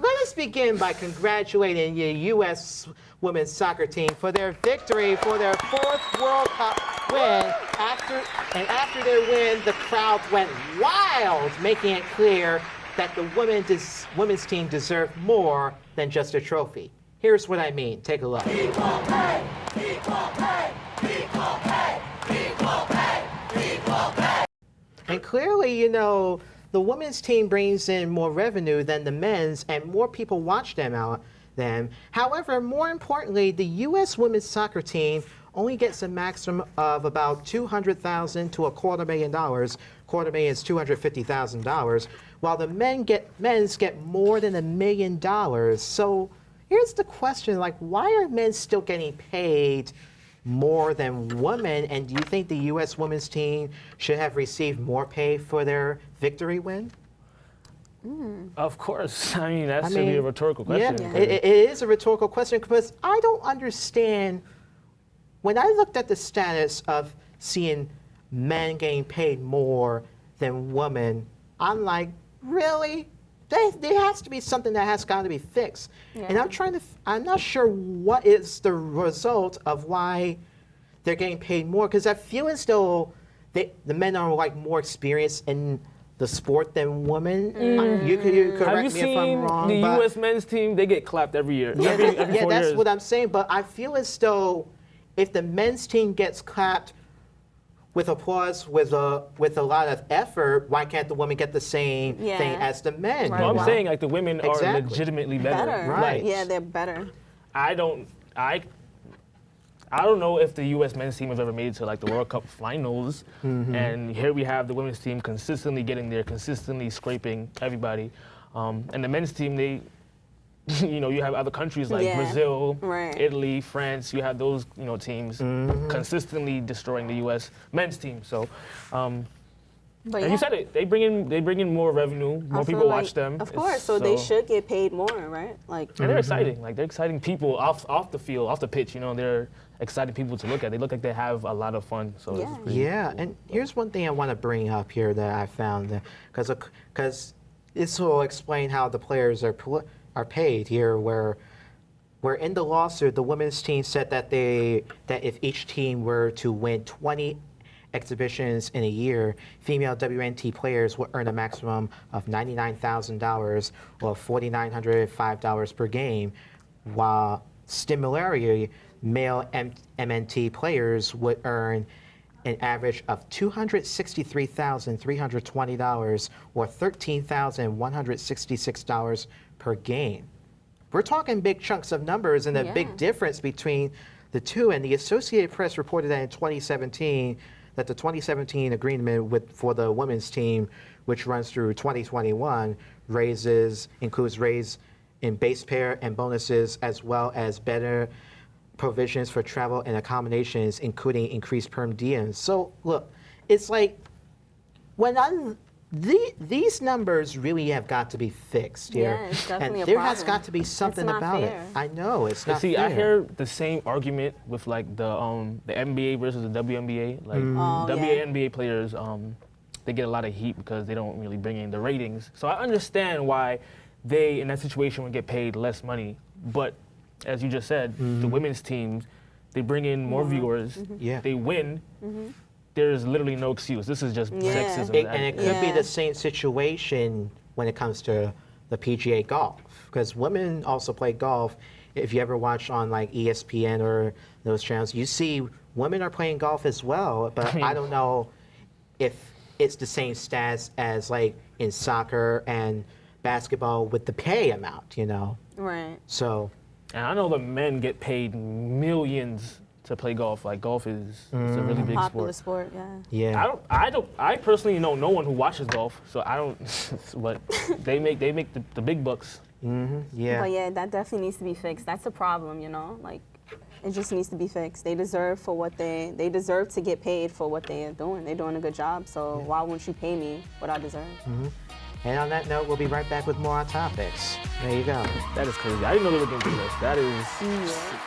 let us begin by congratulating the U.S. women's soccer team for their victory for their 4th World Cup win. After their win, the crowd went wild, making it clear that the women's team deserved more than just a trophy. Here's what I mean. Take a look. Equal pay, equal pay, equal pay, equal pay, equal pay. And clearly, you know, the women's team brings in more revenue than the men's, and more people watch them. However, more importantly, the U.S. women's soccer team only gets a maximum of about $200,000 to $250,000. $250,000 is $250,000, while the men's get more than $1 million. So here's the question: like, why are men still getting paid more than women? And do you think the U.S. women's team should have received more pay for their victory win? Of course. I mean, that should be a rhetorical question. Yeah, it is a rhetorical question because I don't understand. When I looked at the status of seeing men getting paid more than women, I'm like, really? There has to be something that has got to be fixed. Yeah. And I'm not sure what is the result of why they're getting paid more, because I feel as though the men are like more experienced in the sport than women. You could correct me if I'm wrong. Have you seen the U.S. men's team? They get clapped every year. Yeah, every 4 that's years. what I'm saying. But I feel as though if the men's team gets clapped with applause, with a lot of effort, why can't the women get the same thing as the men? Right. No, I'm saying like the women are legitimately better. Right. Yeah, they're better. I don't know if the U.S. men's team has ever made it to like the World Cup finals, and here we have the women's team consistently getting there, consistently scraping everybody, and the men's team, they, you know, you have other countries like Brazil, Italy, France. You have those, you know, teams consistently destroying the U.S. men's team. So, and you said it. They bring in more revenue. More people watch them. Of course. So they should get paid more, right? Like. And they're exciting. Like they're exciting people off the field, off the pitch. You know, they're exciting people to look at. They look like they have a lot of fun. So and here's one thing I want to bring up here that I found, because this will explain how the players are paid here. Where in the lawsuit, the women's team said that if each team were to win 20 exhibitions in a year, female WNT players would earn a maximum of $99,000 or $4,905 per game, while similarly, male MNT players would earn an average of $263,320 or $13,166 per game. We're talking big chunks of numbers and a big difference between the two. And the Associated Press reported that in 2017, that the 2017 agreement for the women's team, which runs through 2021, includes raise in base pay and bonuses, as well as better provisions for travel and accommodations, including increased per diems. So look, it's like these numbers really have got to be fixed here. Yeah, it's definitely and a there problem. has got to be something about fair. it. I know it's not See, fair. I hear the same argument with like the NBA versus the WNBA. Like WNBA players, they get a lot of heat because they don't really bring in the ratings. So I understand why they, in that situation, would get paid less money. But as you just said, the women's teams, they bring in more viewers. They win. There's literally no excuse. This is just sexism. And it could be the same situation when it comes to the PGA golf, because women also play golf. If you ever watch on like ESPN or those channels, you see women are playing golf as well, but I don't know if it's the same stats as like in soccer and basketball with the pay amount, you know? Right. So. And I know the men get paid millions to play golf. Like golf is it's a really big popular sport. Yeah. I personally know no one who watches golf, so I don't. But they make the big bucks. Yeah. But yeah, that definitely needs to be fixed. That's a problem, you know. Like, it just needs to be fixed. They deserve they deserve to get paid for what they are doing. They're doing a good job. So why won't you pay me what I deserve? And on that note, we'll be right back with more on topics. There you go. That is crazy. I didn't know they were going to do this. That is. Yeah.